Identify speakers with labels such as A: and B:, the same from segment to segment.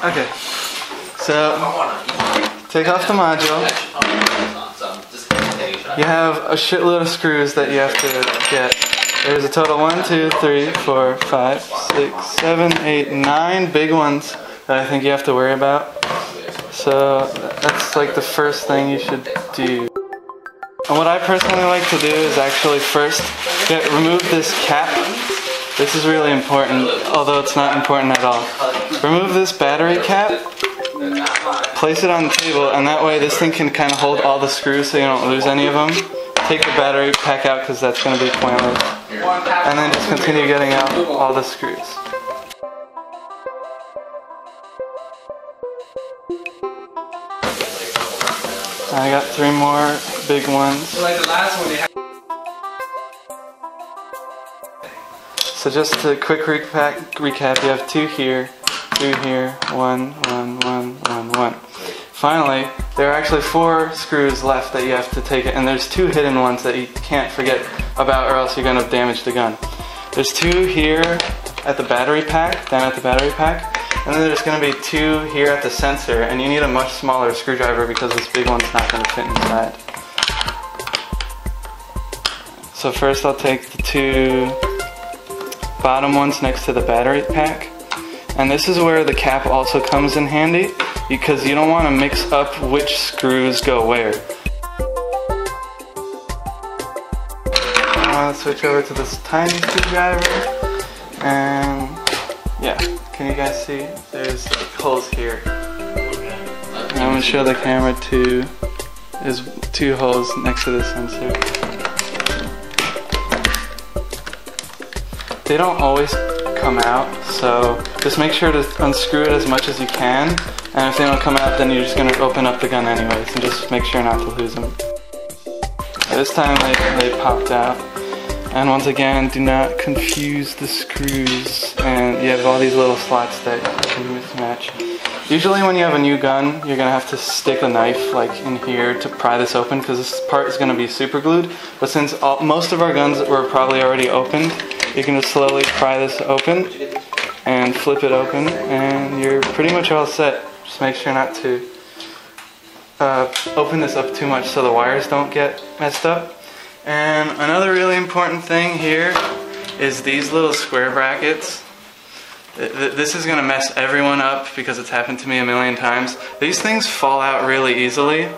A: Okay, so take off the module. You have a shitload of screws that you have to get. There's a total 1, 2, 3, 4, 5, 6, 7, 8, 9 big ones that I think you have to worry about. So that's like the first thing you should do. And what I personally like to do is actually first remove this cap. This is really important, although it's not important at all. Remove this battery cap, place it on the table, and that way this thing can kind of hold all the screws so you don't lose any of them. Take the battery pack out because that's going to be pointless. And then just continue getting out all the screws. I got 3 more big ones. So just a quick recap, you have 2 here, 2 here, 1, 1, 1, 1, 1. Finally, there are actually 4 screws left that you have to take, and there's 2 hidden ones that you can't forget about or else you're going to damage the gun. There's 2 here at the battery pack, down at the battery pack, and then there's going to be 2 here at the sensor, and you need a much smaller screwdriver because this big one's not going to fit inside. So first I'll take the 2 bottom ones next to the battery pack, and this is where the cap also comes in handy because you don't want to mix up which screws go where. I want to switch over to this tiny screwdriver, and yeah, can you guys see? There's holes here. And I'm going to show the camera there's 2 holes next to the sensor. They don't always come out, so just make sure to unscrew it as much as you can, and if they don't come out then you're just going to open up the gun anyways, and just make sure not to lose them. This time they popped out, and once again, do not confuse the screws, and you have all these little slots that you can mismatch. Usually when you have a new gun, you're going to have to stick a knife like in here to pry this open because this part is going to be super glued, but since most of our guns were probably already opened, you can just slowly pry this open and flip it open, and you're pretty much all set. Just make sure not to open this up too much so the wires don't get messed up. And another really important thing here is these little square brackets. This is going to mess everyone up because it's happened to me a million times. These things fall out really easily.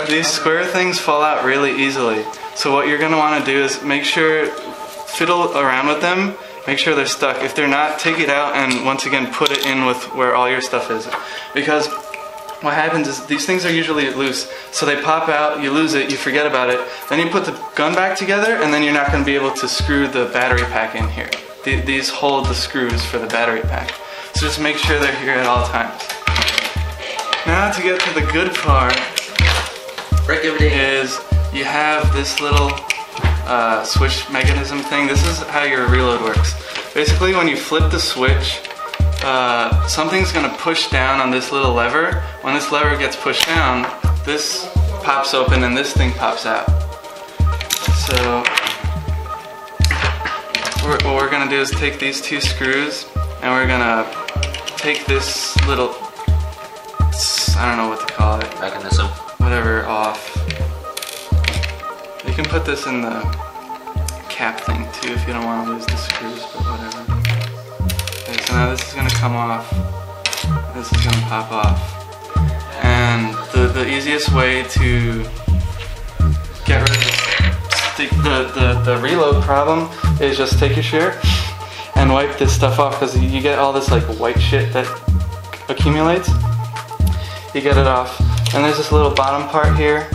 A: These square things fall out really easily. So what you're going to want to do is fiddle around with them, make sure they're stuck. If they're not, take it out and once again put it in with where all your stuff is. Because what happens is these things are usually loose, so they pop out, you lose it, you forget about it, then you put the gun back together and then you're not going to be able to screw the battery pack in here. These hold the screws for the battery pack. So just make sure they're here at all times. Now to get to the good part is you have this little switch mechanism thing. This is how your reload works. Basically when you flip the switch, something's going to push down on this little lever. When this lever gets pushed down, this pops open and this thing pops out. So what we're going to do is take these 2 screws and we're going to take this little, I don't know what to call it,
B: mechanism,
A: whatever, off. You can put this in the cap thing too if you don't want to lose the screws, but whatever. Okay, so now this is going to come off, this is going to pop off, and the easiest way to get rid of the reload problem is just take your shirt and wipe this stuff off, because you get all this like white shit that accumulates. You get it off, and there's this little bottom part here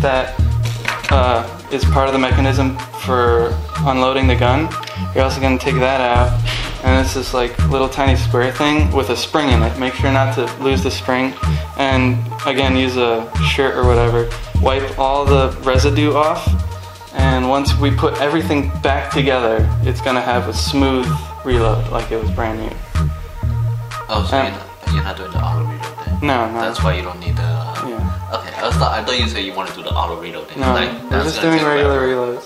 A: that is part of the mechanism for unloading the gun. You're also going to take that out, and it's this like little tiny square thing with a spring in it. Make sure not to lose the spring, and again use a shirt or whatever. Wipe all the residue off, and once we put everything back together, it's going to have a smooth reload like it was brand new.
B: Oh, so you're not doing the auto reload then?
A: No, no.
B: That's why you don't need the...
A: Yeah.
B: Okay, I thought you said you want to do the auto reload thing.
A: No,
B: like,
A: we're just doing regular reloads.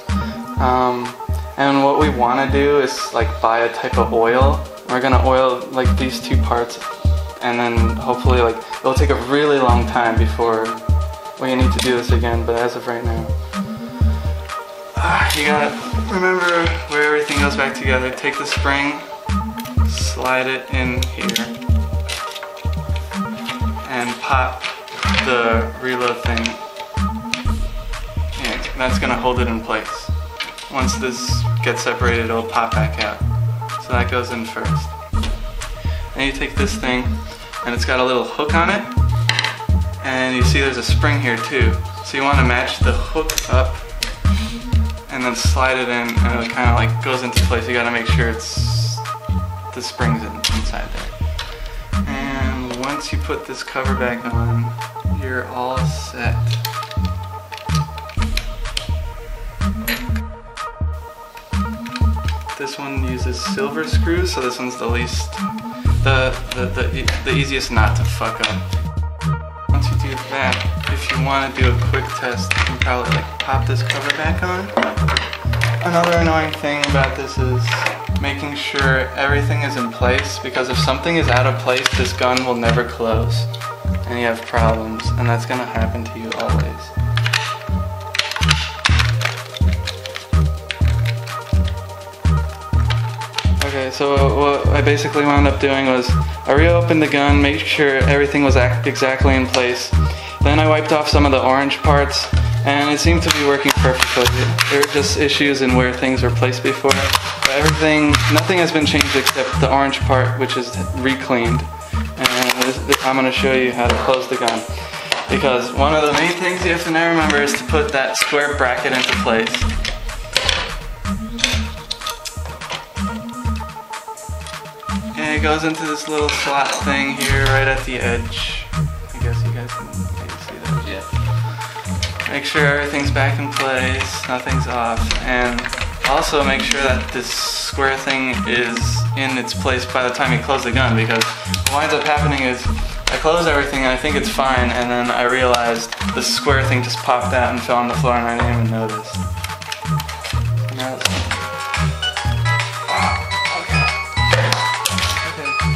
A: And what we want to do is like buy a type of oil. We're gonna oil like these two parts, and then hopefully like it'll take a really long time before we need to do this again. But as of right now, you gotta remember where everything goes back together. Take the spring, slide it in here, and pop the reload thing. Yeah, that's gonna hold it in place. Once this gets separated, it'll pop back out. So that goes in first. Then you take this thing, and it's got a little hook on it, and you see there's a spring here too. So you want to match the hook up, and then slide it in, and it kind of like goes into place. You got to make sure the spring's inside there. And once you put this cover back on, you're all set. This one uses silver screws, so this one's the least, the easiest knot to fuck up. Once you do that, if you want to do a quick test, you can probably like pop this cover back on. Another annoying thing about this is making sure everything is in place, because if something is out of place, this gun will never close, and you have problems, and that's gonna happen to you always. Okay, so what I basically wound up doing was I reopened the gun, made sure everything was exactly in place. Then I wiped off some of the orange parts, and it seemed to be working perfectly. There were just issues in where things were placed before. But nothing has been changed except the orange part, which is re-cleaned. And I'm going to show you how to close the gun. Because one of the main things you have to now remember is to put that square bracket into place. And it goes into this little slot thing here right at the edge. I guess you guys can maybe see that.
B: Yeah.
A: Make sure everything's back in place, nothing's off, and also make sure that this square thing is in its place by the time you close the gun, because what winds up happening is I close everything and I think it's fine, and then I realized the square thing just popped out and fell on the floor and I didn't even notice. Now it's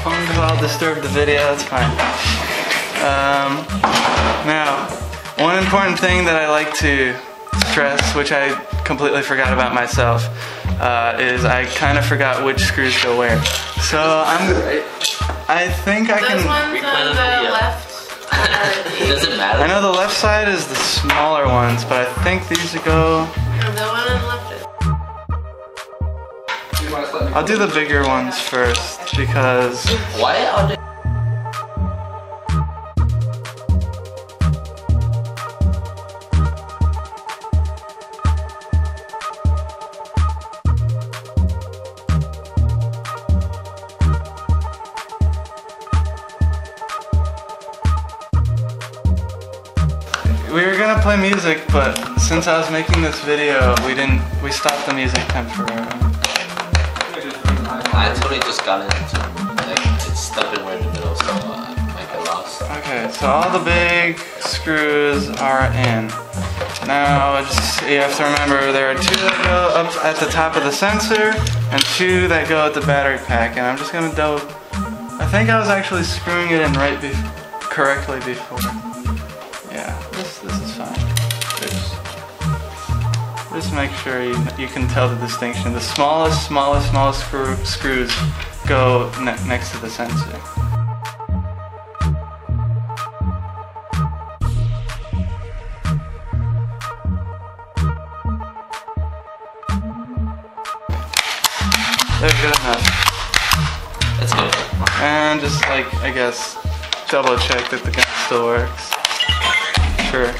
A: phones will disturb the video, that's fine. Now, one important thing that I like to stress, which I completely forgot about myself, is I kind of forgot which screws go where. So I think I can...
C: Those ones on the left.
B: Does it matter?
A: I know the left side is the smaller ones, but I think these go...
C: No, the one on the left is...
A: I'll do the bigger ones first, because...
B: Why are they...
A: We were gonna play music, but since I was making this video, we stopped the music temporarily.
B: I totally just got into like it's stuck in right in the middle, so I get lost.
A: Okay, so all the big screws are in. Now you have to remember there are two that go up at the top of the sensor and two that go at the battery pack, and I'm just gonna I think I was actually screwing it in correctly before. Yeah, this is fine. Just make sure you can tell the distinction. The smallest screws go next to the sensor. There, good enough.
B: That's good.
A: And just like, I guess, double check that the gun still works. Sure.